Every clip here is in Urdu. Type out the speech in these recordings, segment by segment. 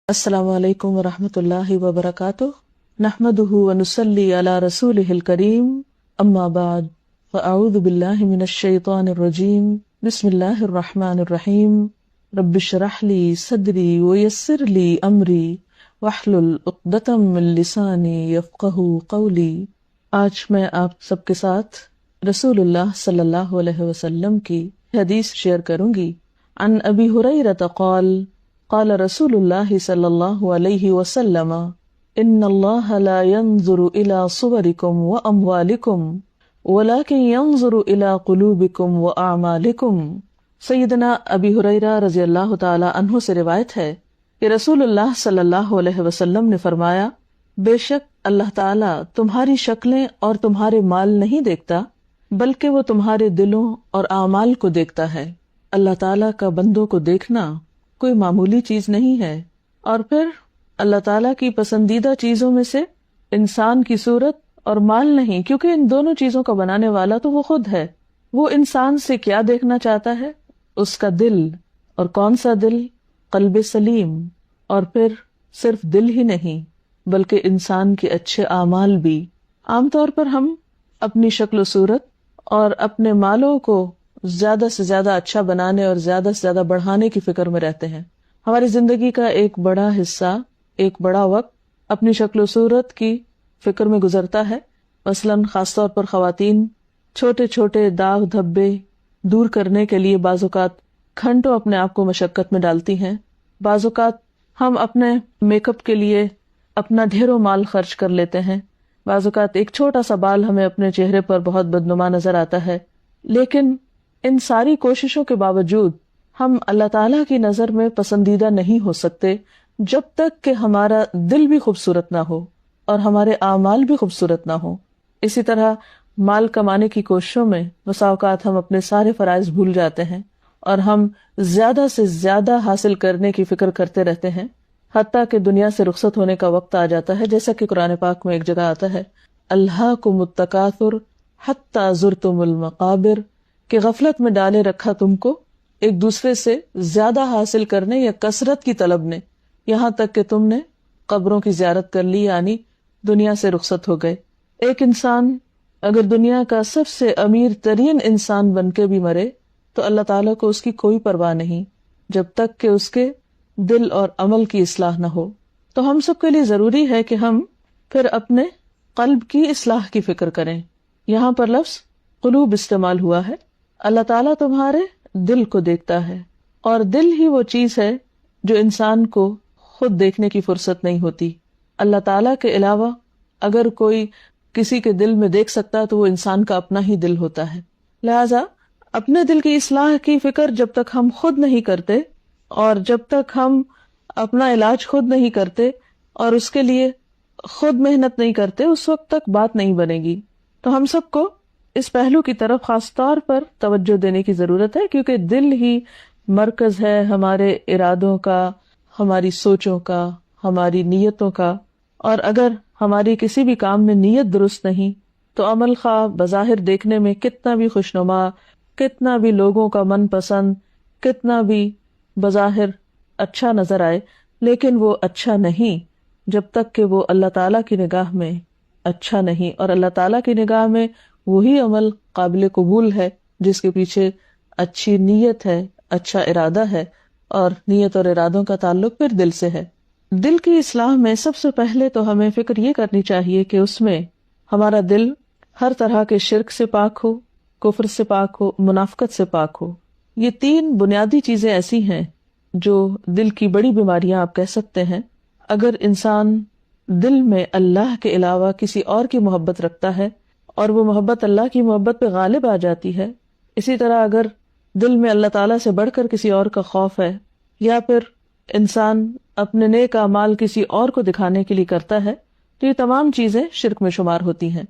السلام علیکم ورحمۃ اللہ وبرکاتہ نحمدہ ونصلی علی رسولہ الکریم اما بعد فاعوذ باللہ من الشیطان الرجیم بسم اللہ الرحمن الرحیم رب اشرح لی صدری ویسر لی امری واحلل عقدۃ من لسانی یفقہوا قولی۔ آج میں آپ سب کے ساتھ رسول اللہ صلی اللہ علیہ وسلم کی حدیث شیئر کروں گی۔ عن ابی ہریرہ قال قال رسول اللہ صلی اللہ علیہ وسلم ان اللہ لا ينظر الى صورکم واموالکم ولكن ينظر الى قلوبکم واعمالکم۔ سیدنا ابی ہریرہ رضی اللہ تعالی عنہ سے روایت ہے کہ رسول اللہ صلی اللہ علیہ وسلم نے فرمایا، بے شک اللہ تعالی تمہاری شکلیں اور تمہارے مال نہیں دیکھتا بلکہ وہ تمہارے دلوں اور اعمال کو دیکھتا ہے۔ اللہ تعالی کا بندوں کو دیکھنا کوئی معمولی چیز نہیں ہے۔ اور پھر اللہ تعالیٰ کی پسندیدہ چیزوں میں سے انسان کی صورت اور مال نہیں، کیونکہ ان دونوں چیزوں کا بنانے والا تو وہ خود ہے۔ وہ انسان سے کیا دیکھنا چاہتا ہے؟ اس کا دل۔ اور کون سا دل؟ قلب سلیم۔ اور پھر صرف دل ہی نہیں بلکہ انسان کے اچھے اعمال بھی۔ عام طور پر ہم اپنی شکل و صورت اور اپنے مالوں کو زیادہ سے زیادہ اچھا بنانے اور زیادہ سے زیادہ بڑھانے کی فکر میں رہتے ہیں۔ ہماری زندگی کا ایک بڑا حصہ، ایک بڑا وقت اپنی شکل و صورت کی فکر میں گزرتا ہے۔ مثلاً خاص طور پر خواتین چھوٹے چھوٹے داغ دھبے دور کرنے کے لیے بعض اوقات گھنٹوں اپنے آپ کو مشقت میں ڈالتی ہیں۔ بعض اوقات ہم اپنے میک اپ کے لیے اپنا ڈھیروں مال خرچ کر لیتے ہیں۔ بعض اوقات ایک چھوٹا سا بال ہمیں اپنے چہرے پر بہت بدنما نظر آتا ہے، لیکن ان ساری کوششوں کے باوجود ہم اللہ تعالیٰ کی نظر میں پسندیدہ نہیں ہو سکتے جب تک کہ ہمارا دل بھی خوبصورت نہ ہو اور ہمارے اعمال بھی خوبصورت نہ ہو۔ اسی طرح مال کمانے کی کوششوں میں بسا اوقات ہم اپنے سارے فرائض بھول جاتے ہیں اور ہم زیادہ سے زیادہ حاصل کرنے کی فکر کرتے رہتے ہیں، حتیٰ کہ دنیا سے رخصت ہونے کا وقت آ جاتا ہے، جیسا کہ قرآن پاک میں ایک جگہ آتا ہے، الہاکم التکاثر حتی زرتم المقابر، کہ غفلت میں ڈالے رکھا تم کو ایک دوسرے سے زیادہ حاصل کرنے یا کثرت کی طلب نے، یہاں تک کہ تم نے قبروں کی زیارت کر لی، یعنی دنیا سے رخصت ہو گئے۔ ایک انسان اگر دنیا کا سب سے امیر ترین انسان بن کے بھی مرے تو اللہ تعالیٰ کو اس کی کوئی پرواہ نہیں جب تک کہ اس کے دل اور عمل کی اصلاح نہ ہو۔ تو ہم سب کے لیے ضروری ہے کہ ہم پھر اپنے قلب کی اصلاح کی فکر کریں۔ یہاں پر لفظ قلوب استعمال ہوا ہے۔ اللہ تعالیٰ تمہارے دل کو دیکھتا ہے، اور دل ہی وہ چیز ہے جو انسان کو خود دیکھنے کی فرصت نہیں ہوتی۔ اللہ تعالیٰ کے علاوہ اگر کوئی کسی کے دل میں دیکھ سکتا تو وہ انسان کا اپنا ہی دل ہوتا ہے۔ لہذا اپنے دل کی اصلاح کی فکر جب تک ہم خود نہیں کرتے اور جب تک ہم اپنا علاج خود نہیں کرتے اور اس کے لیے خود محنت نہیں کرتے، اس وقت تک بات نہیں بنے گی۔ تو ہم سب کو اس پہلو کی طرف خاص طور پر توجہ دینے کی ضرورت ہے، کیونکہ دل ہی مرکز ہے ہمارے ارادوں کا، ہماری سوچوں کا، ہماری نیتوں کا۔ اور اگر ہماری کسی بھی کام میں نیت درست نہیں تو عمل خواہ بظاہر دیکھنے میں کتنا بھی خوشنما، کتنا بھی لوگوں کا من پسند، کتنا بھی بظاہر اچھا نظر آئے، لیکن وہ اچھا نہیں جب تک کہ وہ اللہ تعالیٰ کی نگاہ میں اچھا نہیں۔ اور اللہ تعالیٰ کی نگاہ میں وہی عمل قابل قبول ہے جس کے پیچھے اچھی نیت ہے، اچھا ارادہ ہے، اور نیت اور ارادوں کا تعلق پھر دل سے ہے۔ دل کی اصلاح میں سب سے پہلے تو ہمیں فکر یہ کرنی چاہیے کہ اس میں ہمارا دل ہر طرح کے شرک سے پاک ہو، کفر سے پاک ہو، منافقت سے پاک ہو۔ یہ تین بنیادی چیزیں ایسی ہیں جو دل کی بڑی بیماریاں آپ کہہ سکتے ہیں۔ اگر انسان دل میں اللہ کے علاوہ کسی اور کی محبت رکھتا ہے اور وہ محبت اللہ کی محبت پہ غالب آ جاتی ہے، اسی طرح اگر دل میں اللہ تعالیٰ سے بڑھ کر کسی اور کا خوف ہے، یا پھر انسان اپنے نیک اعمال کسی اور کو دکھانے کے لیے کرتا ہے، تو یہ تمام چیزیں شرک میں شمار ہوتی ہیں۔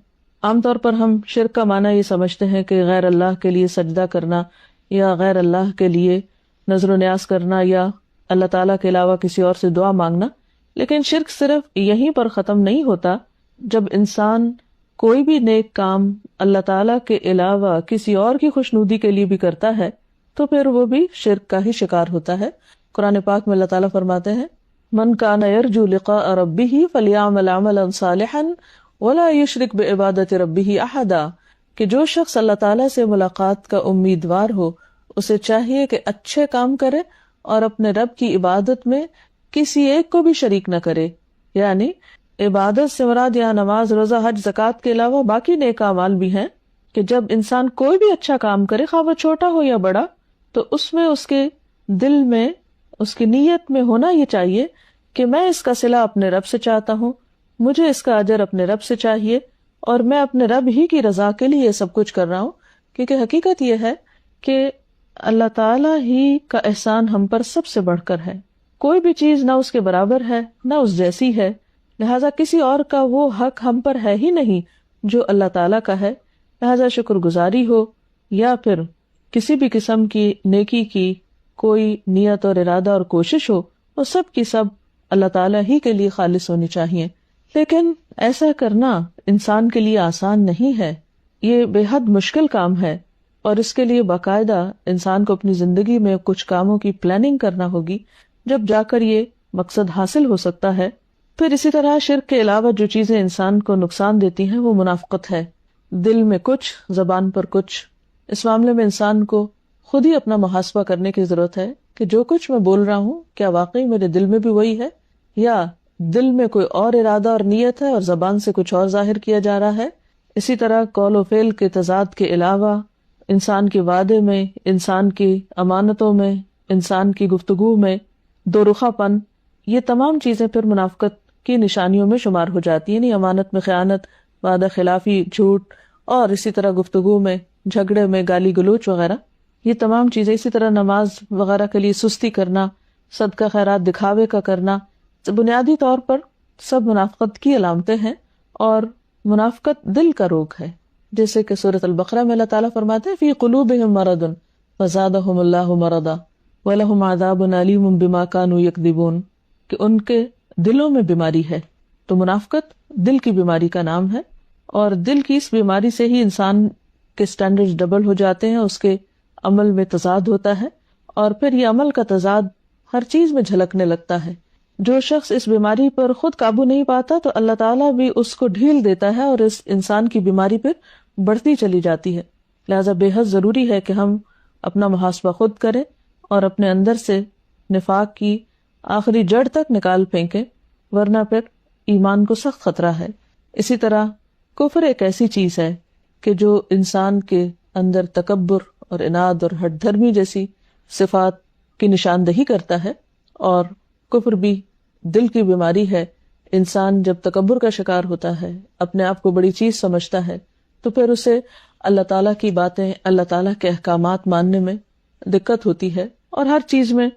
عام طور پر ہم شرک کا معنی یہ سمجھتے ہیں کہ غیر اللہ کے لیے سجدہ کرنا، یا غیر اللہ کے لیے نظر و نیاز کرنا، یا اللہ تعالیٰ کے علاوہ کسی اور سے دعا مانگنا۔ لیکن شرک صرف یہیں پر ختم نہیں ہوتا۔ جب انسان کوئی بھی نیک کام اللہ تعالیٰ کے علاوہ کسی اور کی خوشنودی کے لیے بھی کرتا ہے تو پھر وہ بھی شرک کا ہی شکار ہوتا ہے۔ قرآن پاک میں اللہ تعالیٰ فرماتے ہیں من کان یرجو لقاء ربہ فلیعمل عملا صالحا ولا یشرک بعبادۃ ربہ احدا، کہ جو شخص اللہ تعالیٰ سے ملاقات کا امیدوار ہو اسے چاہیے کہ اچھے کام کرے اور اپنے رب کی عبادت میں کسی ایک کو بھی شریک نہ کرے. یعنی عبادت سے مراد یہاں نماز، روزہ، حج، زکوٰۃ کے علاوہ باقی نیک اعمال بھی ہیں کہ جب انسان کوئی بھی اچھا کام کرے، خواہ وہ چھوٹا ہو یا بڑا، تو اس میں اس کے دل میں، اس کی نیت میں ہونا یہ چاہیے کہ میں اس کا صلہ اپنے رب سے چاہتا ہوں، مجھے اس کا اجر اپنے رب سے چاہیے، اور میں اپنے رب ہی کی رضا کے لیے یہ سب کچھ کر رہا ہوں. کیونکہ حقیقت یہ ہے کہ اللہ تعالیٰ ہی کا احسان ہم پر سب سے بڑھ کر ہے. کوئی بھی چیز نہ اس کے برابر ہے نہ اس جیسی ہے، لہٰذا کسی اور کا وہ حق ہم پر ہے ہی نہیں جو اللہ تعالیٰ کا ہے. لہٰذا شکر گزاری ہو یا پھر کسی بھی قسم کی نیکی کی کوئی نیت اور ارادہ اور کوشش ہو، وہ سب کی سب اللہ تعالیٰ ہی کے لیے خالص ہونی چاہیے. لیکن ایسا کرنا انسان کے لیے آسان نہیں ہے، یہ بے حد مشکل کام ہے، اور اس کے لیے باقاعدہ انسان کو اپنی زندگی میں کچھ کاموں کی پلاننگ کرنا ہوگی، جب جا کر یہ مقصد حاصل ہو سکتا ہے. پھر اسی طرح شرک کے علاوہ جو چیزیں انسان کو نقصان دیتی ہیں وہ منافقت ہے. دل میں کچھ، زبان پر کچھ. اس معاملے میں انسان کو خود ہی اپنا محاسبہ کرنے کی ضرورت ہے کہ جو کچھ میں بول رہا ہوں کیا واقعی میرے دل میں بھی وہی ہے، یا دل میں کوئی اور ارادہ اور نیت ہے اور زبان سے کچھ اور ظاہر کیا جا رہا ہے. اسی طرح قول و فعل کے تضاد کے علاوہ انسان کے وعدے میں، انسان کی امانتوں میں، انسان کی گفتگو میں دو رخا پن، یہ تمام چیزیں پھر منافقت کی نشانیوں میں شمار ہو جاتی ہیں. یعنی امانت میں خیانت، وعدہ خلافی، جھوٹ، اور اسی طرح گفتگو میں جھگڑے میں گالی گلوچ وغیرہ، یہ تمام چیزیں. اسی طرح نماز وغیرہ کے لیے سستی کرنا، صدقہ خیرات دکھاوے کا کرنا، بنیادی طور پر سب منافقت کی علامتیں ہیں. اور منافقت دل کا روگ ہے، جیسے کہ سورۃ البقرہ میں اللہ تعالیٰ فرماتے ہیں فی قلوبہم مرض فزادہم اللہ مرضا ولہم عذاب علیم بما کانوا یکذبون، کہ ان کے دلوں میں بیماری ہے. تو منافقت دل کی بیماری کا نام ہے، اور دل کی اس بیماری سے ہی انسان کے سٹینڈرڈ ڈبل ہو جاتے ہیں، اس کے عمل میں تضاد ہوتا ہے، اور پھر یہ عمل کا تضاد ہر چیز میں جھلکنے لگتا ہے. جو شخص اس بیماری پر خود قابو نہیں پاتا تو اللہ تعالیٰ بھی اس کو ڈھیل دیتا ہے، اور اس انسان کی بیماری پھر بڑھتی چلی جاتی ہے. لہٰذا بے حد ضروری ہے کہ ہم اپنا محاسبہ خود کریں اور اپنے اندر سے نفاق کی آخری جڑ تک نکال پھینکیں، ورنہ پھر ایمان کو سخت خطرہ ہے. اسی طرح کفر ایک ایسی چیز ہے کہ جو انسان کے اندر تکبر اور اناد اور ہٹ دھرمی جیسی صفات کی نشاندہی کرتا ہے، اور کفر بھی دل کی بیماری ہے. انسان جب تکبر کا شکار ہوتا ہے، اپنے آپ کو بڑی چیز سمجھتا ہے، تو پھر اسے اللہ تعالیٰ کی باتیں، اللہ تعالیٰ کے احکامات ماننے میں دقت ہوتی ہے، اور ہر چیز میں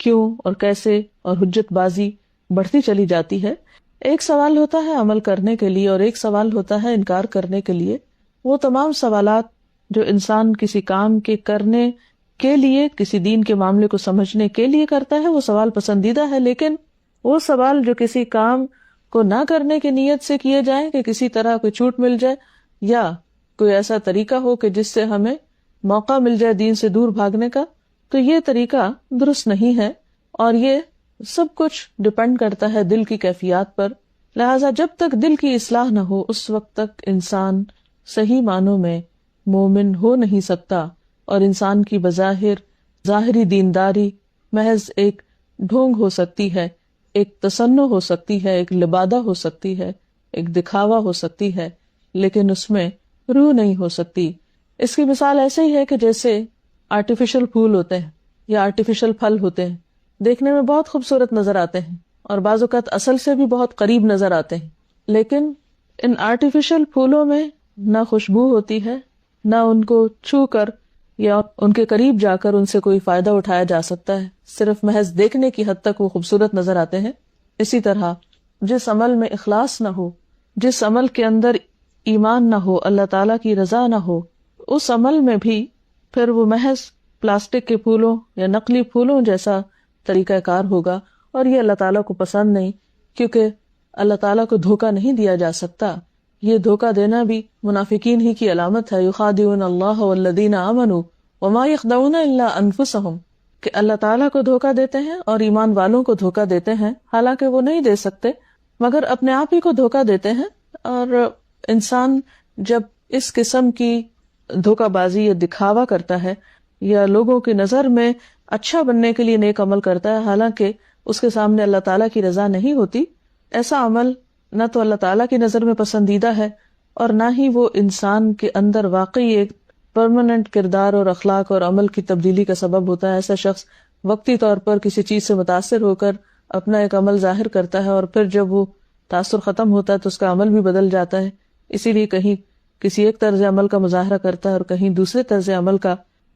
کیوں اور کیسے اور حجت بازی بڑھتی چلی جاتی ہے. ایک سوال ہوتا ہے عمل کرنے کے لیے اور ایک سوال ہوتا ہے انکار کرنے کے لیے. وہ تمام سوالات جو انسان کسی کام کے کرنے کے لیے، کسی دین کے معاملے کو سمجھنے کے لیے کرتا ہے، وہ سوال پسندیدہ ہے. لیکن وہ سوال جو کسی کام کو نہ کرنے کی نیت سے کیے جائیں کہ کسی طرح کوئی چھوٹ مل جائے یا کوئی ایسا طریقہ ہو کہ جس سے ہمیں موقع مل جائے دین سے دور بھاگنے کا، تو یہ طریقہ درست نہیں ہے، اور یہ سب کچھ ڈپینڈ کرتا ہے دل کی کیفیات پر. لہٰذا جب تک دل کی اصلاح نہ ہو اس وقت تک انسان صحیح معنوں میں مومن ہو نہیں سکتا، اور انسان کی بظاہر ظاہری دینداری محض ایک ڈھونگ ہو سکتی ہے، ایک تصنع ہو سکتی ہے، ایک لبادہ ہو سکتی ہے، ایک دکھاوا ہو سکتی ہے، لیکن اس میں روح نہیں ہو سکتی. اس کی مثال ایسے ہی ہے کہ جیسے آرٹیفیشل پھول ہوتے ہیں یا آرٹیفیشل پھل ہوتے ہیں، دیکھنے میں بہت خوبصورت نظر آتے ہیں اور بعض اوقات اصل سے بھی بہت قریب نظر آتے ہیں، لیکن ان آرٹیفیشل پھولوں میں نہ خوشبو ہوتی ہے، نہ ان کو چھو کر یا ان کے قریب جا کر ان سے کوئی فائدہ اٹھایا جا سکتا ہے، صرف محض دیکھنے کی حد تک وہ خوبصورت نظر آتے ہیں. اسی طرح جس عمل میں اخلاص نہ ہو، جس عمل کے اندر ایمان نہ ہو، اللہ تعالیٰ کی رضا نہ ہو، اس عمل میں بھی پھر وہ محض پلاسٹک کے پھولوں یا نقلی پھولوں جیسا طریقہ کار ہوگا، اور یہ اللہ تعالیٰ کو پسند نہیں، کیونکہ اللہ تعالیٰ کو دھوکہ نہیں دیا جا سکتا. یہ دھوکہ دینا بھی منافقین ہی کی علامت ہے. یخادعون اللہ والذین آمنوا وما یخدعون الا انفسهم. کہ اللہ تعالیٰ کو دھوکہ دیتے ہیں اور ایمان والوں کو دھوکہ دیتے ہیں، حالانکہ وہ نہیں دے سکتے مگر اپنے آپ ہی کو دھوکہ دیتے ہیں۔ اور انسان جب اس قسم کی دھوکہ بازی یا دکھاوا کرتا ہے یا لوگوں کی نظر میں اچھا بننے کے لیے نیک عمل کرتا ہے، حالانکہ اس کے سامنے اللہ تعالیٰ کی رضا نہیں ہوتی، ایسا عمل نہ تو اللہ تعالیٰ کی نظر میں پسندیدہ ہے اور نہ ہی وہ انسان کے اندر واقعی ایک پرماننٹ کردار اور اخلاق اور عمل کی تبدیلی کا سبب ہوتا ہے۔ ایسا شخص وقتی طور پر کسی چیز سے متاثر ہو کر اپنا ایک عمل ظاہر کرتا ہے اور پھر جب وہ تاثر ختم ہوتا ہے تو اس کا عمل بھی بدل جاتا ہے۔ اسی لیے کہیں کسی ایک طرز عمل کا مظاہرہ کرتا ہے اور کہیں دوسرے طرز عمل کا،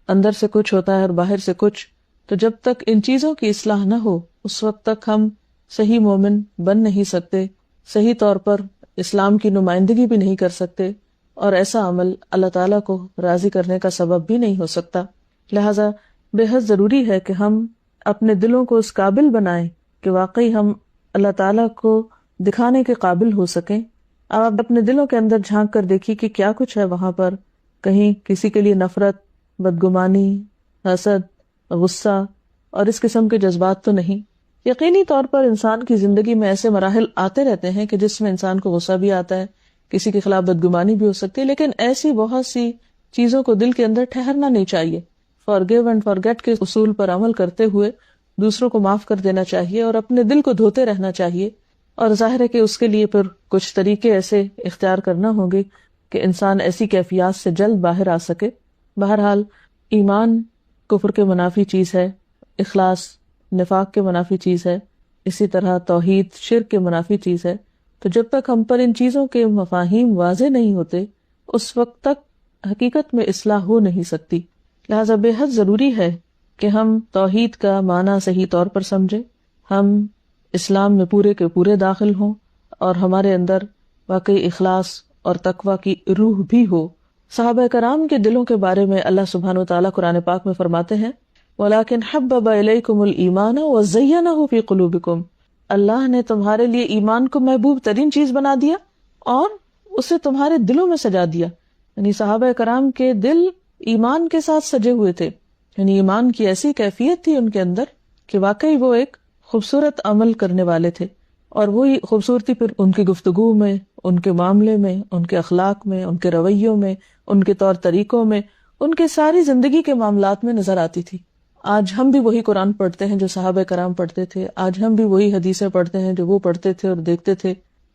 اندر سے کچھ ہوتا ہے اور باہر سے کچھ۔ تو جب تک ان چیزوں کی اصلاح نہ ہو اس وقت تک ہم صحیح مومن بن نہیں سکتے، صحیح طور پر اسلام کی نمائندگی بھی نہیں کر سکتے، اور ایسا عمل اللہ تعالیٰ کو راضی کرنے کا سبب بھی نہیں ہو سکتا۔ لہٰذا بے حد ضروری ہے کہ ہم اپنے دلوں کو اس قابل بنائیں کہ واقعی ہم اللہ تعالیٰ کو دکھانے کے قابل ہو سکیں۔ آپ اپنے دلوں کے اندر جھانک کر دیکھیے کہ کیا کچھ ہے وہاں پر، کہیں کسی کے لیے نفرت، بدگمانی، حسد، غصہ اور اس قسم کے جذبات تو نہیں۔ یقینی طور پر انسان کی زندگی میں ایسے مراحل آتے رہتے ہیں کہ جس میں انسان کو غصہ بھی آتا ہے، کسی کے خلاف بدگمانی بھی ہو سکتی ہے، لیکن ایسی بہت سی چیزوں کو دل کے اندر ٹھہرنا نہیں چاہیے۔ فارگیو اینڈ فارگیٹ کے اصول پر عمل کرتے ہوئے دوسروں کو معاف کر دینا چاہیے اور اپنے دل کو دھوتے رہنا چاہیے، اور ظاہر ہے کہ اس کے لیے پھر کچھ طریقے ایسے اختیار کرنا ہوں گے کہ انسان ایسی کیفیات سے جلد باہر آ سکے۔ بہرحال ایمان کفر کے منافی چیز ہے، اخلاص نفاق کے منافی چیز ہے، اسی طرح توحید شرک کے منافی چیز ہے۔ تو جب تک ہم پر ان چیزوں کے مفاہیم واضح نہیں ہوتے اس وقت تک حقیقت میں اصلاح ہو نہیں سکتی۔ لہذا بے حد ضروری ہے کہ ہم توحید کا معنی صحیح طور پر سمجھیں، ہم اسلام میں پورے کے پورے داخل ہوں اور ہمارے اندر واقعی اخلاص اور تقوی کی روح بھی ہو۔ صحابہ کرام کے دلوں کے بارے میں اللہ سبحانہ وتعالیٰ قرآن پاک میں فرماتے ہیں وَلَكِنْ حَبَّبَ إِلَيْكُمُ الْإِيمَانَ وَزَيَّنَهُ فِي قُلُوبِكُمْ، اللہ نے تمہارے لیے ایمان کو محبوب ترین چیز بنا دیا اور اسے تمہارے دلوں میں سجا دیا۔ یعنی صحابہ کرام کے دل ایمان کے ساتھ سجے ہوئے تھے، یعنی ایمان کی ایسی کیفیت تھی ان کے اندر کہ واقعی وہ ایک خوبصورت عمل کرنے والے تھے، اور وہی خوبصورتی پھر ان کی گفتگو میں، ان کے معاملے میں، ان کے اخلاق میں، ان کے رویوں میں، ان کے طور طریقوں میں، ان کے ساری زندگی کے معاملات میں نظر آتی تھی۔ آج ہم بھی وہی قرآن پڑھتے ہیں جو صحابہ کرام پڑھتے تھے، آج ہم بھی وہی حدیثیں پڑھتے ہیں جو وہ پڑھتے تھے اور دیکھتے تھے،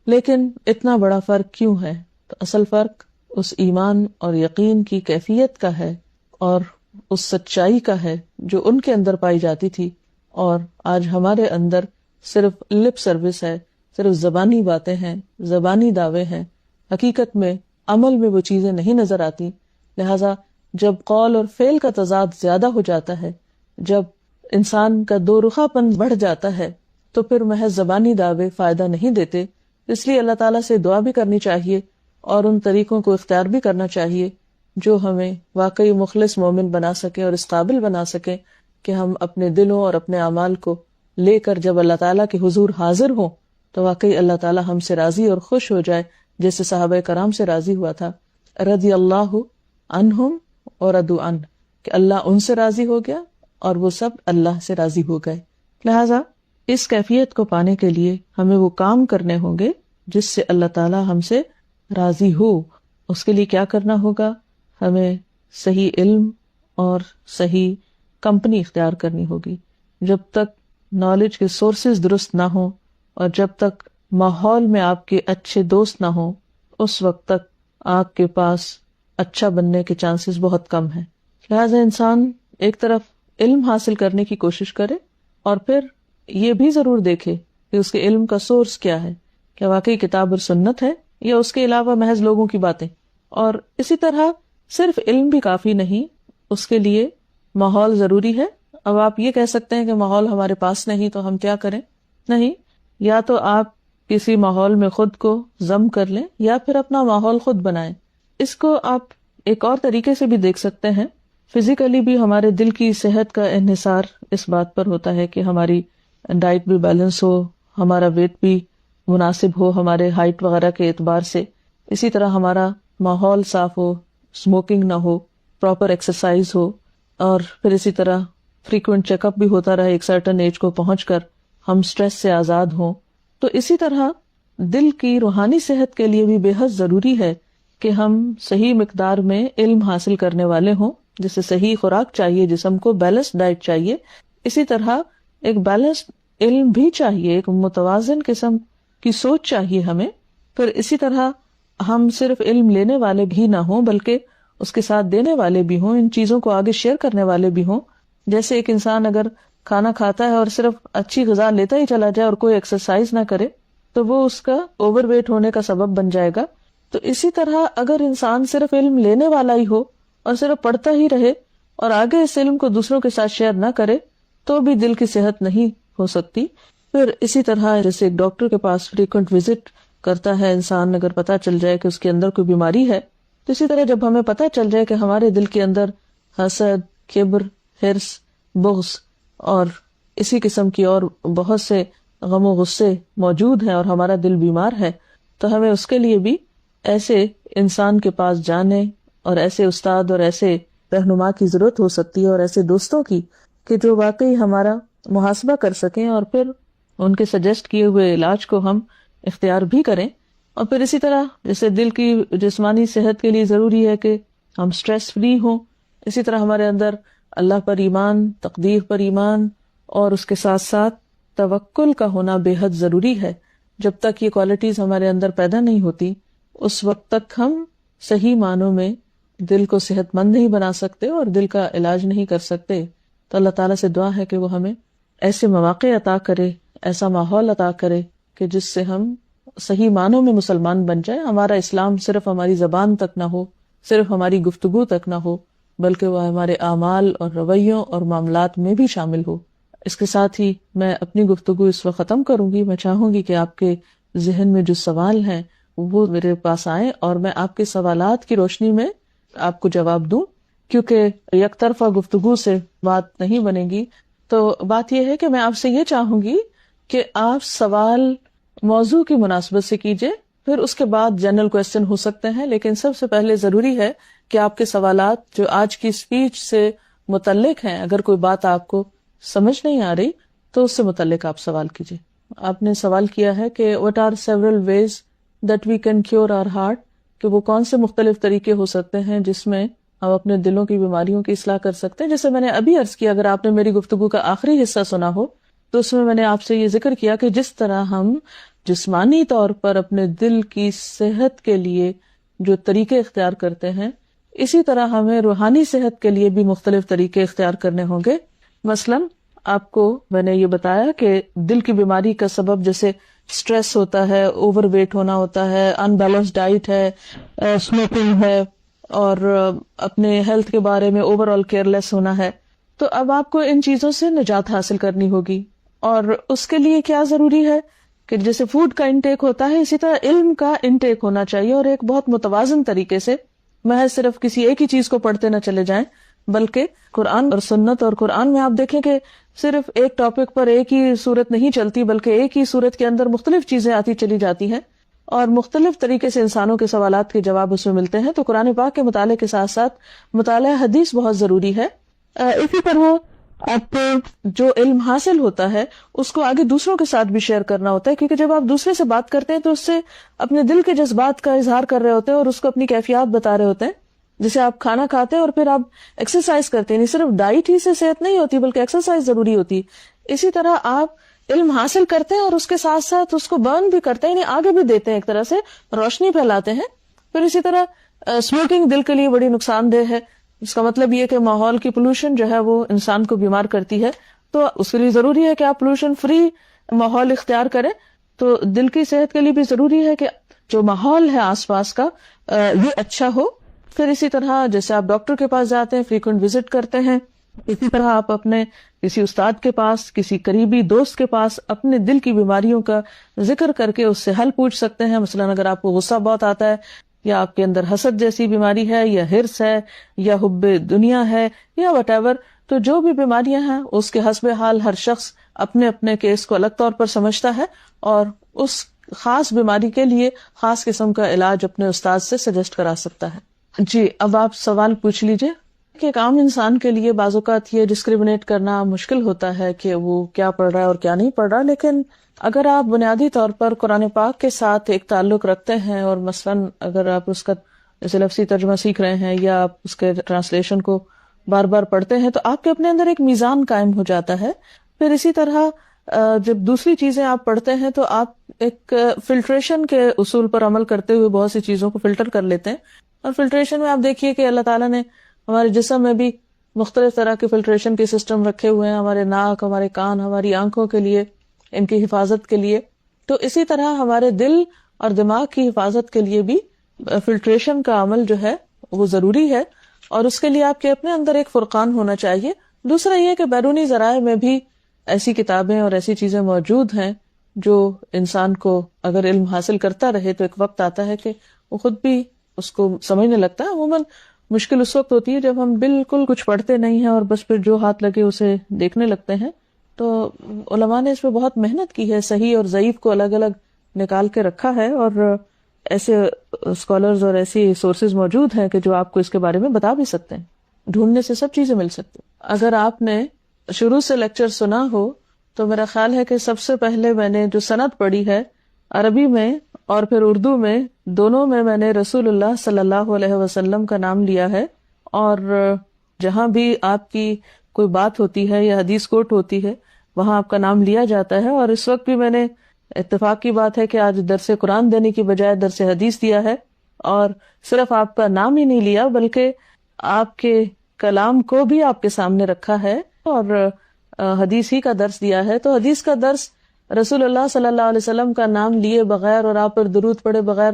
لیکن اتنا بڑا فرق کیوں ہے؟ تو اصل فرق اس ایمان اور یقین کی کیفیت کا ہے اور اس سچائی کا ہے جو ان کے اندر پائی جاتی تھی، اور آج ہمارے اندر صرف لپ سروس ہے، صرف زبانی باتیں ہیں، زبانی دعوے ہیں، حقیقت میں عمل میں وہ چیزیں نہیں نظر آتی۔ لہٰذا جب قول اور فعل کا تضاد زیادہ ہو جاتا ہے، جب انسان کا دو رخا پن بڑھ جاتا ہے، تو پھر محض زبانی دعوے فائدہ نہیں دیتے۔ اس لیے اللہ تعالیٰ سے دعا بھی کرنی چاہیے اور ان طریقوں کو اختیار بھی کرنا چاہیے جو ہمیں واقعی مخلص مومن بنا سکے اور اس قابل بنا سکے کہ ہم اپنے دلوں اور اپنے اعمال کو لے کر جب اللہ تعالیٰ کے حضور حاضر ہوں تو واقعی اللہ تعالیٰ ہم سے راضی اور خوش ہو جائے، جیسے صحابہ کرام سے راضی ہوا تھا۔ رضی اللہ عنہم ورضوا عنہ، کہ اللہ ان سے راضی ہو گیا اور وہ سب اللہ سے راضی ہو گئے۔ لہٰذا اس کیفیت کو پانے کے لیے ہمیں وہ کام کرنے ہوں گے جس سے اللہ تعالیٰ ہم سے راضی ہو۔ اس کے لیے کیا کرنا ہوگا؟ ہمیں صحیح علم اور صحیح کمپنی اختیار کرنی ہوگی۔ جب تک نالج کے سورسز درست نہ ہوں اور جب تک ماحول میں آپ کے اچھے دوست نہ ہوں، اس وقت تک آپ کے پاس اچھا بننے کے چانسز بہت کم ہیں۔ لہٰذا انسان ایک طرف علم حاصل کرنے کی کوشش کرے اور پھر یہ بھی ضرور دیکھے کہ اس کے علم کا سورس کیا ہے، کیا واقعی کتاب اور سنت ہے یا اس کے علاوہ محض لوگوں کی باتیں۔ اور اسی طرح صرف علم بھی کافی نہیں، اس کے لیے ماحول ضروری ہے۔ اب آپ یہ کہہ سکتے ہیں کہ ماحول ہمارے پاس نہیں تو ہم کیا کریں؟ نہیں، یا تو آپ کسی ماحول میں خود کو ضم کر لیں یا پھر اپنا ماحول خود بنائیں۔ اس کو آپ ایک اور طریقے سے بھی دیکھ سکتے ہیں۔ فزیکلی بھی ہمارے دل کی صحت کا انحصار اس بات پر ہوتا ہے کہ ہماری ڈائٹ بھی بیلنس ہو، ہمارا ویٹ بھی مناسب ہو ہمارے ہائٹ وغیرہ کے اعتبار سے، اسی طرح ہمارا ماحول صاف ہو، اسموکنگ نہ ہو، پراپر ایکسرسائز ہو، اور پھر اسی طرح فریکوینٹ چیک اپ بھی ہوتا رہے ایک سرٹن ایج کو پہنچ کر، ہم سٹریس سے آزاد ہوں. تو اسی طرح دل کی روحانی صحت کے لیے بھی بے حد ضروری ہے کہ ہم صحیح مقدار میں علم حاصل کرنے والے ہوں، جسے صحیح خوراک چاہیے، جسم کو بیلنس ڈائٹ چاہیے. اسی طرح ایک بیلنس علم بھی چاہیے، ایک متوازن قسم کی سوچ چاہیے ہمیں. پھر اسی طرح ہم صرف علم لینے والے بھی نہ ہوں بلکہ اس کے ساتھ دینے والے بھی ہوں، ان چیزوں کو آگے شیئر کرنے والے بھی ہوں. جیسے ایک انسان اگر کھانا کھاتا ہے اور صرف اچھی غذا لیتا ہی چلا جائے اور کوئی ایکسرسائز نہ کرے تو وہ اس کا اوور ویٹ ہونے کا سبب بن جائے گا. تو اسی طرح اگر انسان صرف علم لینے والا ہی ہو اور صرف پڑھتا ہی رہے اور آگے اس علم کو دوسروں کے ساتھ شیئر نہ کرے تو بھی دل کی صحت نہیں ہو سکتی. پھر اسی طرح جیسے ایک ڈاکٹر کے پاس فریکوینٹ وزٹ کرتا ہے انسان، اگر پتہ چل جائے کہ اس کے اندر کوئی بیماری ہے، تو اسی طرح جب ہمیں پتہ چل جائے کہ ہمارے دل کے اندر حسد، کبر، حرص، بغض اور اسی قسم کی اور بہت سے غم و غصے موجود ہیں اور ہمارا دل بیمار ہے، تو ہمیں اس کے لیے بھی ایسے انسان کے پاس جانے اور ایسے استاد اور ایسے رہنما کی ضرورت ہو سکتی ہے اور ایسے دوستوں کی کہ جو واقعی ہمارا محاسبہ کر سکیں اور پھر ان کے سجیسٹ کیے ہوئے علاج کو ہم اختیار بھی کریں. اور پھر اسی طرح جیسے دل کی جسمانی صحت کے لیے ضروری ہے کہ ہم سٹریس فری ہوں، اسی طرح ہمارے اندر اللہ پر ایمان، تقدیر پر ایمان اور اس کے ساتھ ساتھ توکل کا ہونا بے حد ضروری ہے. جب تک یہ کوالٹیز ہمارے اندر پیدا نہیں ہوتی اس وقت تک ہم صحیح معنوں میں دل کو صحت مند نہیں بنا سکتے اور دل کا علاج نہیں کر سکتے. تو اللہ تعالیٰ سے دعا ہے کہ وہ ہمیں ایسے مواقع عطا کرے، ایسا ماحول عطا کرے کہ جس سے ہم صحیح معنوں میں مسلمان بن جائیں. ہمارا اسلام صرف ہماری زبان تک نہ ہو، صرف ہماری گفتگو تک نہ ہو، بلکہ وہ ہمارے اعمال اور رویوں اور معاملات میں بھی شامل ہو. اس کے ساتھ ہی میں اپنی گفتگو اس وقت ختم کروں گی. میں چاہوں گی کہ آپ کے ذہن میں جو سوال ہیں وہ میرے پاس آئیں اور میں آپ کے سوالات کی روشنی میں آپ کو جواب دوں، کیونکہ یک طرفہ گفتگو سے بات نہیں بنے گی. تو بات یہ ہے کہ میں آپ سے یہ چاہوں گی کہ آپ سوال موضوع کی مناسبت سے کیجئے، پھر اس کے بعد جنرل کویسچن ہو سکتے ہیں، لیکن سب سے پہلے ضروری ہے کہ آپ کے سوالات جو آج کی اسپیچ سے متعلق ہیں، اگر کوئی بات آپ کو سمجھ نہیں آ رہی تو اس سے متعلق آپ سوال کیجئے. آپ نے سوال کیا ہے کہ what are several ways that we can cure our heart، کہ وہ کون سے مختلف طریقے ہو سکتے ہیں جس میں ہم اپنے دلوں کی بیماریوں کی اصلاح کر سکتے ہیں. جیسے میں نے ابھی عرض کیا، اگر آپ نے میری گفتگو کا آخری حصہ سنا ہو تو اس میں نے آپ سے یہ ذکر کیا کہ جس طرح ہم جسمانی طور پر اپنے دل کی صحت کے لیے جو طریقے اختیار کرتے ہیں، اسی طرح ہمیں روحانی صحت کے لیے بھی مختلف طریقے اختیار کرنے ہوں گے. مثلاً آپ کو میں نے یہ بتایا کہ دل کی بیماری کا سبب جیسے سٹریس ہوتا ہے، اوور ویٹ ہونا ہوتا ہے، ان بیلنس ڈائٹ ہے، اسموکنگ ہے اور اپنے ہیلتھ کے بارے میں اوور آل کیئر لیس ہونا ہے. تو اب آپ کو ان چیزوں سے نجات حاصل کرنی ہوگی، اور اس کے لیے کیا ضروری ہے کہ جیسے فوڈ کا انٹیک ہوتا ہے اسی طرح علم کا انٹیک ہونا چاہیے، اور ایک بہت متوازن طریقے سے. محض صرف کسی ایک ہی چیز کو پڑھتے نہ چلے جائیں بلکہ قرآن اور سنت. اور قرآن میں آپ دیکھیں کہ صرف ایک ٹاپک پر ایک ہی صورت نہیں چلتی بلکہ ایک ہی صورت کے اندر مختلف چیزیں آتی چلی جاتی ہیں اور مختلف طریقے سے انسانوں کے سوالات کے جواب اس میں ملتے ہیں. تو قرآن پاک کے مطالعے کے ساتھ ساتھ مطالعہ حدیث بہت ضروری ہے. اسی طرح آپ کو جو علم حاصل ہوتا ہے اس کو آگے دوسروں کے ساتھ بھی شیئر کرنا ہوتا ہے، کیونکہ جب آپ دوسرے سے بات کرتے ہیں تو اس سے اپنے دل کے جذبات کا اظہار کر رہے ہوتے ہیں اور اس کو اپنی کیفیات بتا رہے ہوتے ہیں. جیسے آپ کھانا کھاتے ہیں اور پھر آپ ایکسرسائز کرتے ہیں، صرف ڈائٹ ہی سے صحت نہیں ہوتی بلکہ ایکسرسائز ضروری ہوتی. اسی طرح آپ علم حاصل کرتے ہیں اور اس کے ساتھ ساتھ اس کو برن بھی کرتے ہیں، یعنی آگے بھی دیتے ہیں، ایک طرح سے روشنی پھیلاتے ہیں. پھر اسی طرح اسموکنگ دل کے لیے بڑی نقصان دہ ہے. اس کا مطلب یہ کہ ماحول کی پولوشن جو ہے وہ انسان کو بیمار کرتی ہے، تو اس کے لیے ضروری ہے کہ آپ پولوشن فری ماحول اختیار کریں. تو دل کی صحت کے لیے بھی ضروری ہے کہ جو ماحول ہے آس پاس کا یہ اچھا ہو. پھر اسی طرح جیسے آپ ڈاکٹر کے پاس جاتے ہیں، فریکوینٹ وزٹ کرتے ہیں، اسی طرح آپ اپنے کسی استاد کے پاس، کسی قریبی دوست کے پاس اپنے دل کی بیماریوں کا ذکر کر کے اس سے حل پوچھ سکتے ہیں. مثلاً اگر آپ کو غصہ بہت آتا ہے، یا آپ کے اندر حسد جیسی بیماری ہے، یا حرص ہے، یا حب دنیا ہے، یا وٹ ایور، تو جو بھی بیماریاں ہیں اس کے حسب حال ہر شخص اپنے اپنے کیس کو الگ طور پر سمجھتا ہے اور اس خاص بیماری کے لیے خاص قسم کا علاج اپنے استاد سے سجیسٹ کرا سکتا ہے. جی اب آپ سوال پوچھ لیجئے. کہ ایک عام انسان کے لیے بعض اوقات یہ ڈسکریمنیٹ کرنا مشکل ہوتا ہے کہ وہ کیا پڑھ رہا ہے اور کیا نہیں پڑھ رہا، لیکن اگر آپ بنیادی طور پر قرآن پاک کے ساتھ ایک تعلق رکھتے ہیں اور مثلاً اگر آپ اس کا جیسے لفظی ترجمہ سیکھ رہے ہیں یا آپ اس کے ٹرانسلیشن کو بار بار پڑھتے ہیں تو آپ کے اپنے اندر ایک میزان قائم ہو جاتا ہے. پھر اسی طرح جب دوسری چیزیں آپ پڑھتے ہیں تو آپ ایک فلٹریشن کے اصول پر عمل کرتے ہوئے بہت سی چیزوں کو فلٹر کر لیتے ہیں. اور فلٹریشن میں آپ دیکھیے کہ اللہ تعالیٰ نے ہمارے جسم میں بھی مختلف طرح کے فلٹریشن کے سسٹم رکھے ہوئے ہیں، ہمارے ناک، ہمارے کان، ہماری آنکھوں کے لیے، ان کی حفاظت کے لیے. تو اسی طرح ہمارے دل اور دماغ کی حفاظت کے لیے بھی فلٹریشن کا عمل جو ہے وہ ضروری ہے، اور اس کے لیے آپ کے اپنے اندر ایک فرقان ہونا چاہیے. دوسرا یہ کہ بیرونی ذرائع میں بھی ایسی کتابیں اور ایسی چیزیں موجود ہیں جو انسان کو اگر علم حاصل کرتا رہے تو ایک وقت آتا ہے کہ وہ خود بھی اس کو سمجھنے لگتا ہے. عموماً مشکل اس وقت ہوتی ہے جب ہم بالکل کچھ پڑھتے نہیں ہیں اور بس پھر جو ہاتھ لگے اسے دیکھنے لگتے ہیں. تو علماء نے اس پہ بہت محنت کی ہے، صحیح اور ضعیف کو الگ الگ نکال کے رکھا ہے، اور ایسے اسکالرز اور ایسی سورسز موجود ہیں کہ جو آپ کو اس کے بارے میں بتا بھی سکتے ہیں. ڈھونڈنے سے سب چیزیں مل سکتی. اگر آپ نے شروع سے لیکچر سنا ہو تو میرا خیال ہے کہ سب سے پہلے میں نے جو سند پڑھی ہے عربی میں اور پھر اردو میں، دونوں میں نے رسول اللہ صلی اللہ علیہ وسلم کا نام لیا ہے. اور جہاں بھی آپ کی کوئی بات ہوتی ہے یا حدیث کوٹ ہوتی ہے وہاں آپ کا نام لیا جاتا ہے. اور اس وقت بھی میں نے، اتفاق کی بات ہے کہ آج درس قرآن دینے کی بجائے درس حدیث دیا ہے، اور صرف آپ کا نام ہی نہیں لیا بلکہ آپ کے کلام کو بھی آپ کے سامنے رکھا ہے اور حدیث ہی کا درس دیا ہے. تو حدیث کا درس رسول اللہ صلی اللہ علیہ وسلم کا نام لیے بغیر اور آپ پر درود پڑے بغیر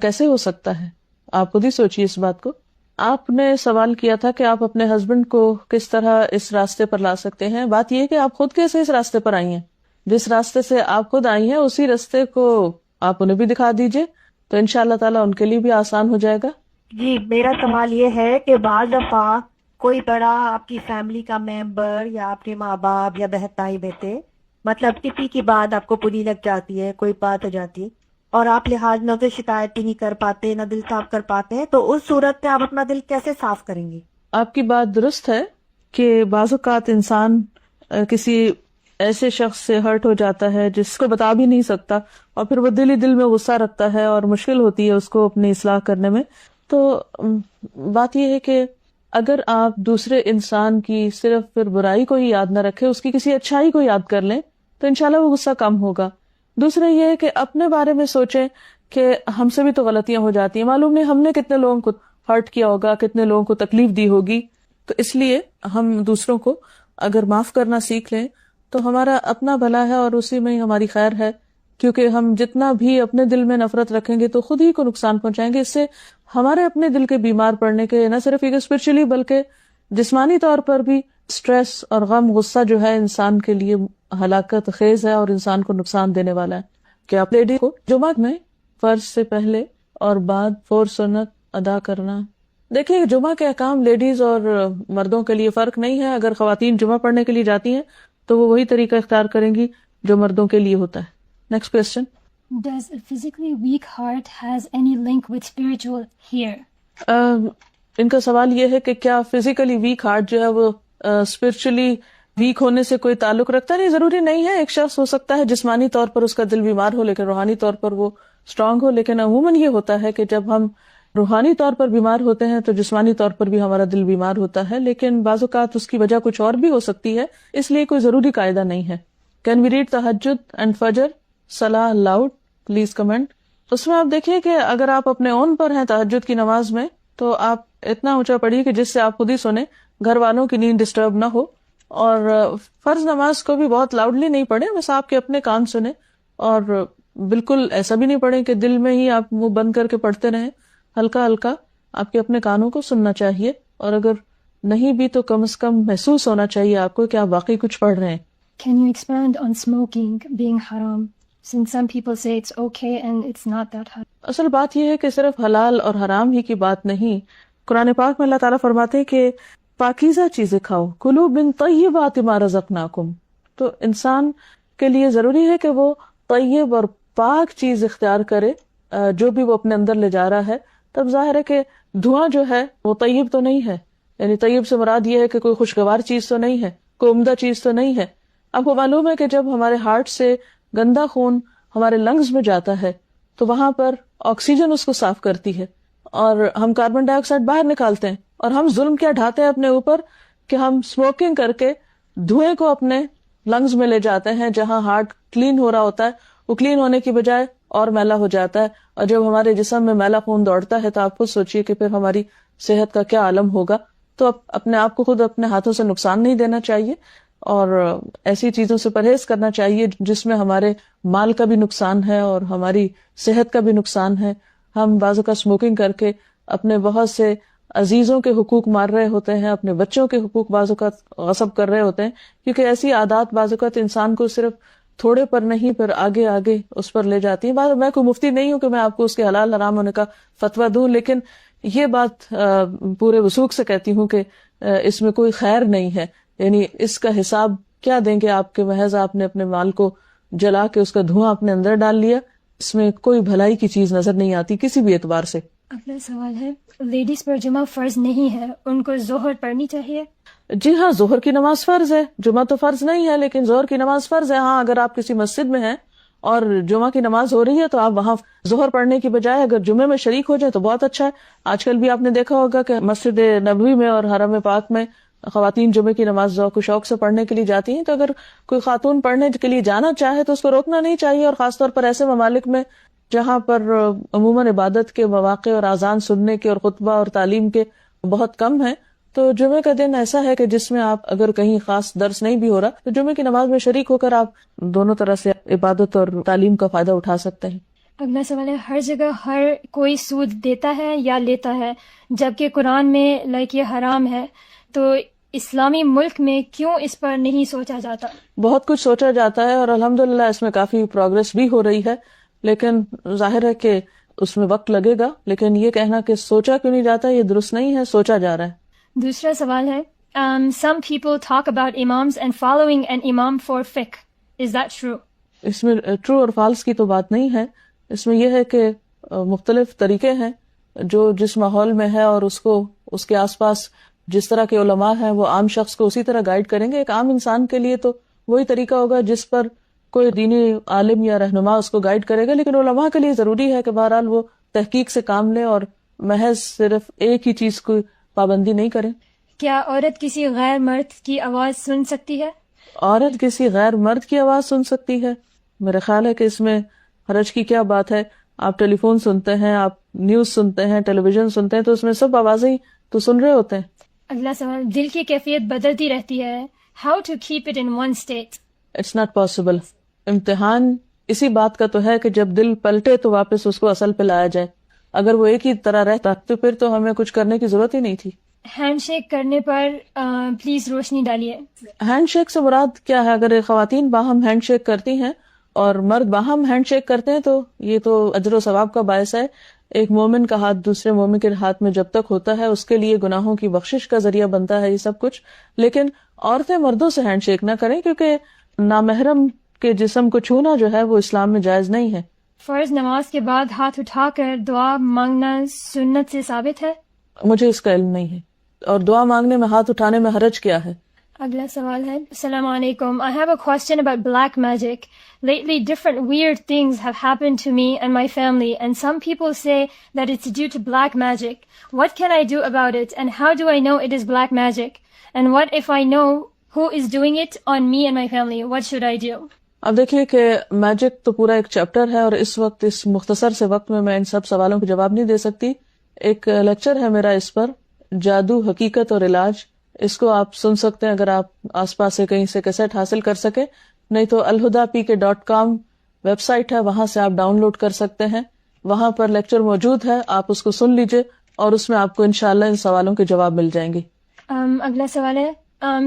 کیسے ہو سکتا ہے؟ آپ خود ہی سوچیے اس بات کو. آپ نے سوال کیا تھا کہ آپ اپنے ہسبینڈ کو کس طرح اس راستے پر لا سکتے ہیں. بات یہ ہے کہ آپ خود کیسے اس راستے پر آئی ہیں. جس راستے سے آپ خود آئی ہیں اسی راستے کو آپ انہیں بھی دکھا دیجئے تو انشاءاللہ تعالیٰ ان کے لیے بھی آسان ہو جائے گا. جی میرا سوال یہ ہے کہ بعض دفعہ کوئی بڑا آپ کی فیملی کا ممبر یا آپ کے ماں باپ یا بہن بھائی بیٹے مطلب کسی کی بات آپ کو بری لگ جاتی ہے، کوئی بات ہو جاتی ہے اور آپ لحاظ نہ اسے شکایت بھی نہیں کر پاتے، نہ دل صاف کر پاتے ہیں، تو اس صورت میں آپ اپنا دل کیسے صاف کریں گے؟ آپ کی بات درست ہے کہ بعض اوقات انسان کسی ایسے شخص سے ہرٹ ہو جاتا ہے جس کو بتا بھی نہیں سکتا، اور پھر وہ دل ہی دل میں غصہ رکھتا ہے اور مشکل ہوتی ہے اس کو اپنی اصلاح کرنے میں. تو بات یہ ہے کہ اگر آپ دوسرے انسان کی صرف پھر برائی کو ہی یاد نہ رکھے، اس کی کسی اچھائی کو یاد کر لیں تو انشاءاللہ وہ غصہ کم ہوگا. دوسرا یہ ہے کہ اپنے بارے میں سوچیں کہ ہم سے بھی تو غلطیاں ہو جاتی ہیں، معلوم نہیں ہم نے کتنے لوگوں کو ہرٹ کیا ہوگا، کتنے لوگوں کو تکلیف دی ہوگی. تو اس لیے ہم دوسروں کو اگر معاف کرنا سیکھ لیں تو ہمارا اپنا بھلا ہے اور اسی میں ہی ہماری خیر ہے. کیونکہ ہم جتنا بھی اپنے دل میں نفرت رکھیں گے تو خود ہی کو نقصان پہنچائیں گے. اس سے ہمارے اپنے دل کے بیمار پڑنے کے نہ صرف یہ اسپرچولی بلکہ جسمانی طور پر بھی سٹریس اور غم، غصہ جو ہے انسان کے لیے ہلاکت خیز ہے اور انسان کو نقصان دینے والا ہے. کہ آپ لیڈی کو جمعہ میں فرض سے پہلے اور بعد 4 سنت ادا کرنا. دیکھیے جمعہ کے احکام لیڈیز اور مردوں کے لیے فرق نہیں ہے. اگر خواتین جمعہ پڑھنے کے لیے جاتی ہیں تو وہ وہی طریقہ اختیار کریں گی جو مردوں کے لیے ہوتا ہے. Next question. Does a physically weak heart has any link with spiritual here? ان کا سوال یہ ہے کہ کیا فزیکلی ویک ہارٹ جو ہے وہ اسپرچولی ویک ہونے سے کوئی تعلق رکھتا ہے؟ نہیں، ضروری نہیں ہے. ایک شخص ہو سکتا ہے جسمانی طور پر اس کا دل بیمار ہو لیکن روحانی طور پر وہ اسٹرانگ ہو. لیکن عموماً یہ ہوتا ہے کہ جب ہم روحانی طور پر بیمار ہوتے ہیں تو جسمانی طور پر بھی ہمارا دل بیمار ہوتا ہے. لیکن بعض اوقات اس کی وجہ کچھ اور بھی ہو سکتی ہے، اس لیے کوئی ضروری قاعدہ نہیں ہے. کین وی ریڈ تہجد اینڈ فجر صلاح لاؤڈ؟ Please comment. اس میں آپ دیکھیے کہ اگر آپ اپنے اون پر ہیں تہجد کی نماز میں تو آپ اتنا اونچا پڑھیے کہ جس سے آپ خود ہی سنیں، گھر والوں کی نیند ڈسٹرب نہ ہو. اور فرض نماز کو بھی بہت لاؤڈلی نہیں پڑھیں، بس آپ کے اپنے کان سنیں. اور بالکل ایسا بھی نہیں پڑھیں کہ دل میں ہی آپ منہ بند کر کے پڑھتے رہیں. ہلکا ہلکا آپ کے اپنے کانوں کو سننا چاہیے، اور اگر نہیں بھی تو کم از کم محسوس ہونا چاہیے آپ کو کہ آپ واقعی کچھ پڑھ رہے ہیں. Can you expand on smoking being haram? Since some people say it's okay and it's not that haram. اصل بات یہ ہے کہ صرف حلال اور حرام ہی کی بات نہیں. قرآن پاک میں اللہ تعالیٰ فرماتے ہیں کہ پاکیزہ چیزیں کھاؤ، کلوا من طیبات ما رزقناکم. تو انسان کے لیے ضروری ہے کہ وہ طیب اور پاک چیز اختیار کرے جو بھی وہ اپنے اندر لے جا رہا ہے. تب ظاہر ہے کہ دھواں جو ہے وہ طیب تو نہیں ہے، یعنی طیب سے مراد یہ ہے کہ کوئی خوشگوار چیز تو نہیں ہے، کوئی عمدہ چیز تو نہیں ہے. آپ کو معلوم ہے کہ جب ہمارے ہارٹ سے گندا خون ہمارے لنگز میں جاتا ہے تو وہاں پر آکسیجن اس کو صاف کرتی ہے اور ہم کاربن ڈائی آکسائڈ باہر نکالتے ہیں. اور ہم ظلم کیا ڈھاتے ہیں اپنے اوپر کہ ہم اسموکنگ کر کے دھوئیں کو اپنے لنگز میں لے جاتے ہیں. جہاں ہارٹ کلین ہو رہا ہوتا ہے وہ کلین ہونے کی بجائے اور میلا ہو جاتا ہے. اور جب ہمارے جسم میں میلا خون دوڑتا ہے تو آپ خود سوچئے کہ پھر ہماری صحت کا کیا عالم ہوگا. تو اپنے آپ کو خود اپنے ہاتھوں سے نقصان نہیں دینا چاہیے اور ایسی چیزوں سے پرہیز کرنا چاہیے جس میں ہمارے مال کا بھی نقصان ہے اور ہماری صحت کا بھی نقصان ہے. ہم بعض اوقات اسموکنگ کر کے اپنے بہت سے عزیزوں کے حقوق مار رہے ہوتے ہیں، اپنے بچوں کے حقوق بعض اوقات غصب کر رہے ہوتے ہیں، کیونکہ ایسی عادات بعض اوقات انسان کو صرف تھوڑے پر نہیں پھر آگے آگے اس پر لے جاتی ہیں. میں کوئی مفتی نہیں ہوں کہ میں آپ کو اس کے حلال حرام ہونے کا فتویٰ دوں، لیکن یہ بات پورے وثوق سے کہتی ہوں کہ اس میں کوئی خیر نہیں ہے. یعنی اس کا حساب کیا دیں گے آپ کے، محض آپ نے اپنے مال کو جلا کے اس کا دھواں اپنے اندر ڈال لیا. اس میں کوئی بھلائی کی چیز نظر نہیں آتی کسی بھی اعتبار سے. اگلا سوال ہے، لیڈیز پر جمعہ فرض نہیں ہے، ان کو ظہر پڑھنی چاہیے؟ جی ہاں، ظہر کی نماز فرض ہے، جمعہ تو فرض نہیں ہے لیکن ظہر کی نماز فرض ہے. ہاں، اگر آپ کسی مسجد میں ہیں اور جمعہ کی نماز ہو رہی ہے تو آپ وہاں ظہر پڑھنے کی بجائے اگر جمعے میں شریک ہو جائے تو بہت اچھا ہے. آج کل بھی آپ نے دیکھا ہوگا کہ مسجد نبوی میں اور حرم پاک میں خواتین جمعے کی نماز ذوق و شوق سے پڑھنے کے لیے جاتی ہیں. تو اگر کوئی خاتون پڑھنے کے لیے جانا چاہے تو اس کو روکنا نہیں چاہیے. اور خاص طور پر ایسے ممالک میں جہاں پر عموماً عبادت کے مواقع اور اذان سننے کے اور خطبہ اور تعلیم کے بہت کم ہیں، تو جمعے کا دن ایسا ہے کہ جس میں آپ اگر کہیں خاص درس نہیں بھی ہو رہا تو جمعے کی نماز میں شریک ہو کر آپ دونوں طرح سے عبادت اور تعلیم کا فائدہ اٹھا سکتے ہیں. اگلا سوال ہے، ہر جگہ ہر کوئی سود دیتا ہے یا لیتا ہے جبکہ قرآن میں یہ حرام ہے، تو اسلامی ملک میں کیوں اس پر نہیں سوچا جاتا؟ بہت کچھ سوچا جاتا ہے اور الحمدللہ اس میں کافی پروگرس بھی ہو رہی ہے، لیکن ظاہر ہے کہ اس میں وقت لگے گا. لیکن یہ کہنا کہ سوچا کیوں نہیں جاتا یہ درست نہیں ہے، سوچا جا رہا ہے. دوسرا سوال ہے، some people talk about imams and following an imam for fiqh. Is that true? اس میں ٹرو اور فالس کی تو بات نہیں ہے. اس میں یہ ہے کہ مختلف طریقے ہیں جو جس ماحول میں ہے اور اس کو اس کے آس پاس جس طرح کے علماء ہیں وہ عام شخص کو اسی طرح گائیڈ کریں گے. ایک عام انسان کے لیے تو وہی طریقہ ہوگا جس پر کوئی دینی عالم یا رہنما اس کو گائیڈ کرے گا، لیکن علماء کے لیے ضروری ہے کہ بہرحال وہ تحقیق سے کام لیں اور محض صرف ایک ہی چیز کو پابندی نہیں کریں. کیا عورت کسی غیر مرد کی آواز سن سکتی ہے؟ عورت کسی غیر مرد کی آواز سن سکتی ہے؟ میرا خیال ہے کہ اس میں حرج کی کیا بات ہے. آپ ٹیلی فون سنتے ہیں، آپ نیوز سنتے ہیں، ٹیلی ویژن سنتے ہیں، تو اس میں سب آوازیں تو سن رہے ہوتے ہیں. اگلا سوال، دل کی کیفیت بدلتی رہتی ہے، how to keep it in one state? It's not possible. امتحان اسی بات کا تو ہے کہ جب دل پلٹے تو واپس اس کو اصل پہ لایا جائے. اگر وہ ایک ہی طرح رہتا تو پھر تو ہمیں کچھ کرنے کی ضرورت ہی نہیں تھی. ہینڈ شیک کرنے پر پلیز روشنی ڈالیے. ہینڈ شیک سے مراد کیا ہے؟ اگر خواتین باہم ہینڈ شیک کرتی ہیں اور مرد باہم ہینڈ شیک کرتے ہیں تو یہ تو اجر و ثواب کا باعث ہے. ایک مومن کا ہاتھ دوسرے مومن کے ہاتھ میں جب تک ہوتا ہے اس کے لیے گناہوں کی بخشش کا ذریعہ بنتا ہے یہ سب کچھ. لیکن عورتیں مردوں سے ہینڈ شیک نہ کریں کیونکہ نامحرم کے جسم کو چھونا جو ہے وہ اسلام میں جائز نہیں ہے. فرض نماز کے بعد ہاتھ اٹھا کر دعا مانگنا سنت سے ثابت ہے؟ مجھے اس کا علم نہیں ہے. اور دعا مانگنے میں ہاتھ اٹھانے میں حرج کیا ہے؟ اگلا سوال ہے، السلام علیکم. I have a question about black magic. Lately, different weird things have happened to me and my family, and some people say that it's due to black magic. What can I do about it, and how do I know it is black magic? And what if I know who is doing it on me and my family? What should I do? اب دیکھیے کہ میجک تو پورا ایک چیپٹر ہے اور اس وقت اس مختصر سے وقت میں ان سب سوالوں کے جواب نہیں دے سکتی. ایک لیکچر ہے میرا اس پر، جادو، حقیقت اور علاج. اس کو آپ سن سکتے ہیں اگر آپ آس پاس سے کہیں سے کیسٹ حاصل کر سکے، نہیں تو alhuda.pk.com ویب سائٹ ہے، وہاں سے آپ ڈاؤن لوڈ کر سکتے ہیں. وہاں پر لیکچر موجود ہے، آپ اس کو سن لیجئے اور اس میں آپ کو انشاءاللہ ان سوالوں کے جواب مل جائیں گے. اگلا سوال ہے،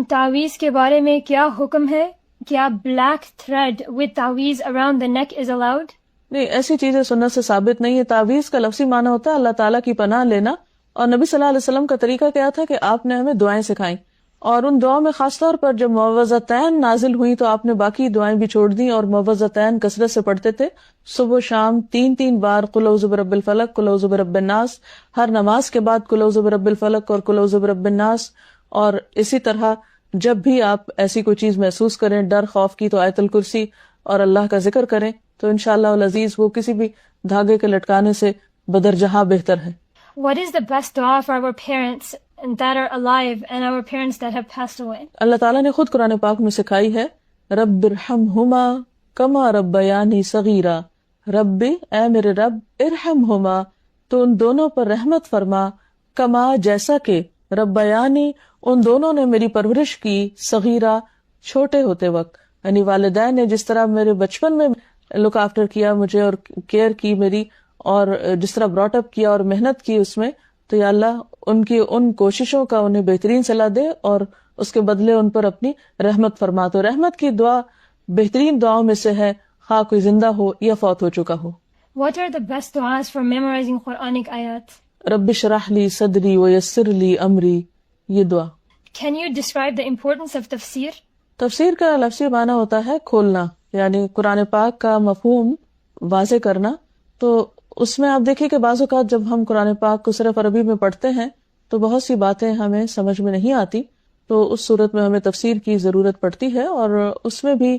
تعویذ کے بارے میں کیا حکم ہے؟ کیا بلیک تھریڈ with تعویذ around the neck is allowed؟ نہیں، ایسی چیزیں سنت سے ثابت نہیں ہے. تعویذ کا لفظی معنی ہوتا ہے اللہ تعالیٰ کی پناہ لینا، اور نبی صلی اللہ علیہ وسلم کا طریقہ کیا تھا کہ آپ نے ہمیں دعائیں سکھائیں اور ان دعاؤں میں خاص طور پر جب معوذتین نازل ہوئی تو آپ نے باقی دعائیں بھی چھوڑ دیں اور معوذتین کثرت سے پڑھتے تھے. صبح و شام 3 بار قل اعوذ برب الفلق، قل اعوذ برب الناس، ہر نماز کے بعد قل اعوذ برب الفلق اور قل اعوذ برب الناس. اور اسی طرح جب بھی آپ ایسی کوئی چیز محسوس کریں، ڈر خوف کی، تو آیت الکرسی اور اللہ کا ذکر کریں تو انشاءاللہ العزیز وہ کسی بھی دھاگے کے لٹکانے سے بدر جہاں بہتر ہے. What is the best dua for our parents that are alive and our parents that have passed away? اللہ تعالیٰ نے خود قرآن پاک میں سکھائی ہے، رب ارحمہما کما ربیانی صغیرا. رب اے میرے رب، ارحمہما تو ان دونوں پر رحمت فرما، کما جیسا کہ، ربیانی ان دونوں نے میری پرورش کی، صغیرہ چھوٹے ہوتے وقت. یعنی والدین نے جس طرح میرے بچپن میں لک آفٹر کیا مجھے اور کیئر کی میری، اور جس طرح براٹ اپ کیا اور محنت کی اس میں، تو یا اللہ ان کی ان کوششوں کا انہیں بہترین صلاح دے اور اس کے بدلے ان پر اپنی رحمت فرما. تو رحمت کی دعا بہترین دعاؤں میں سے ہے، خواہ کوئی زندہ ہو یا فوت ہو چکا ہو. What are the best duas for memorizing Quranic ayat? رب اشرح لی صدری ویسر لی امری، یہ دعا. Can you describe the importance of tafsir? تفسیر کا لفظی معنی ہوتا ہے کھولنا، یعنی قرآن پاک کا مفہوم واضح کرنا. تو اس میں آپ دیکھیں کہ بعض اوقات جب ہم قرآن پاک کو صرف عربی میں پڑھتے ہیں تو بہت سی باتیں ہمیں سمجھ میں نہیں آتی، تو اس صورت میں ہمیں تفسیر کی ضرورت پڑتی ہے. اور اس میں بھی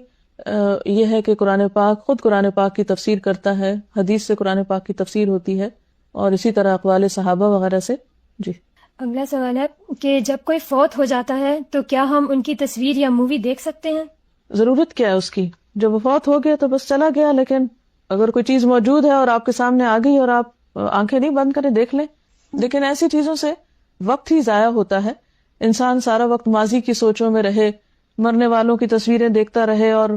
یہ ہے کہ قرآن پاک خود قرآن پاک کی تفسیر کرتا ہے، حدیث سے قرآن پاک کی تفسیر ہوتی ہے، اور اسی طرح اقوال صحابہ وغیرہ سے. جی اگلا سوال ہے کہ جب کوئی فوت ہو جاتا ہے تو کیا ہم ان کی تصویر یا مووی دیکھ سکتے ہیں؟ ضرورت کیا ہے اس کی؟ جب وہ فوت ہو گیا تو بس چلا گیا، لیکن اگر کوئی چیز موجود ہے اور آپ کے سامنے آ گئی اور آپ آنکھیں نہیں بند کریں دیکھ لیں. لیکن ایسی چیزوں سے وقت ہی ضائع ہوتا ہے. انسان سارا وقت ماضی کی سوچوں میں رہے، مرنے والوں کی تصویریں دیکھتا رہے اور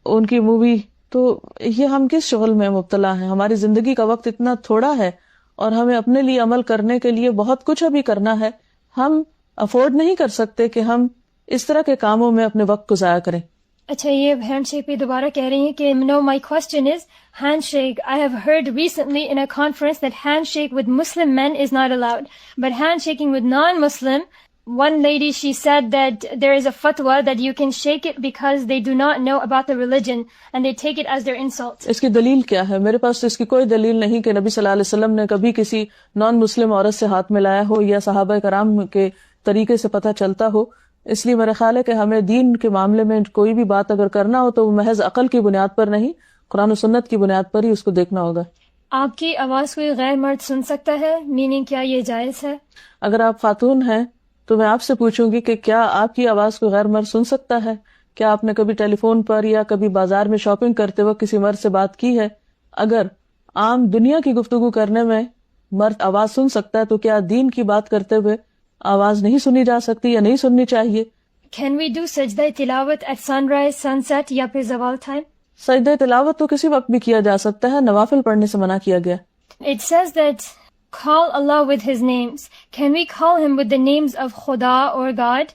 ان کی مووی، تو یہ ہم کس شغل میں مبتلا ہیں؟ ہماری زندگی کا وقت اتنا تھوڑا ہے اور ہمیں اپنے لیے عمل کرنے کے لیے بہت کچھ ابھی کرنا ہے. ہم افورڈ نہیں کر سکتے کہ ہم اس طرح کے کاموں میں اپنے وقت کو ضائع کریں. اچھا، یہ ہینڈ شیک پہ دوبارہ کہہ رہی ہیں کہ no, my question is handshake. I have heard recently in a conference that handshake with Muslim men is not allowed, but handshaking with non-Muslim, one lady, she said that there is a fatwa that you can shake it because they do not know about the religion and they take it as their insult. اس کی دلیل کیا ہے؟ میرے پاس اس کی کوئی دلیل نہیں کہ نبی صلی اللہ علیہ وسلم نے کبھی کسی نان مسلم عورت سے ہاتھ ملایا ہو یا صحابہ کرام کے طریقے سے پتہ چلتا ہو. اس لیے میرا خیال ہے کہ ہمیں دین کے معاملے میں کوئی بھی بات اگر کرنا ہو تو وہ محض عقل کی بنیاد پر نہیں، قرآن و سنت کی بنیاد پر ہی اس کو دیکھنا ہوگا. آپ کی آواز کوئی غیر مرد سن سکتا ہے؟ میننگ کیا یہ جائز ہے؟ اگر آپ خاتون ہیں تو میں آپ سے پوچھوں گی کہ کیا آپ کی آواز کوئی غیر مرد سن سکتا ہے؟ کیا آپ نے کبھی ٹیلی فون پر یا کبھی بازار میں شاپنگ کرتے وقت کسی مرد سے بات کی ہے؟ اگر عام دنیا کی گفتگو کرنے میں مرد آواز سن سکتا ہے تو کیا دین کی بات کرتے ہوئے آواز نہیں سنی جا سکتی یا نہیں سننی چاہیے؟ Can we do سجدہ تلاوت at sunrise, sunset یا پھر زوال ٹائم؟ سجدہ تلاوت تو کسی وقت بھی کیا جا سکتا ہے، نوافل پڑھنے سے منع کیا گیا. It says that call Allah with His names. Can we call Him with the names of Khuda or God?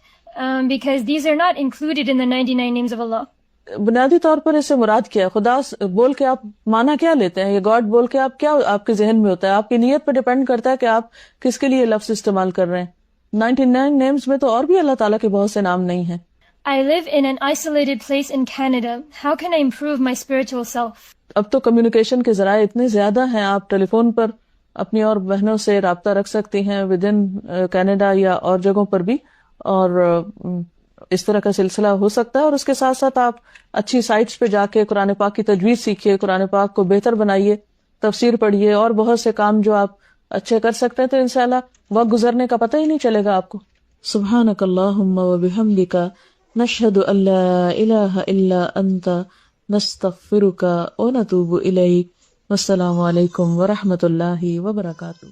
Because these are not included in the 99 names of Allah. بنیادی طور پر اس سے مراد کیا ہے؟ خدا بول کے آپ معنی کیا لیتے ہیں؟ یہ گاڈ بول کے آپ کیا آپ کے ذہن میں ہوتا ہے؟ آپ کی نیت پہ ڈیپینڈ کرتا ہے کہ آپ کس کے لیے لفظ استعمال کر رہے ہیں. 99 نیمز میں تو اور بھی اللہ تعالیٰ کے بہت سے نام نہیں ہیں. I live in an isolated place in Canada. How can I improve my spiritual self? اب تو کمیونیکیشن کے ذرائع اتنے زیادہ ہیں، آپ ٹیلی فون پر اپنی اور بہنوں سے رابطہ رکھ سکتی ہیں ود ان کینیڈا یا اور جگہوں پر بھی، اور اس طرح کا سلسلہ ہو سکتا ہے. اور اس کے ساتھ ساتھ آپ اچھی سائٹس پہ جا کے قرآن پاک کی تجوید سیکھیے، قرآن پاک کو بہتر بنائیے، تفسیر پڑھیے اور بہت سے کام جو آپ اچھے کر سکتے ہیں، تو انشاءاللہ وقت گزرنے کا پتہ ہی نہیں چلے گا آپ کو. سبحانک اللہم وبحمدک نشہد ان لا الہ الا انت نستغفرک ونتوب الیک. والسلام علیکم ورحمۃ اللہ وبرکاتہ.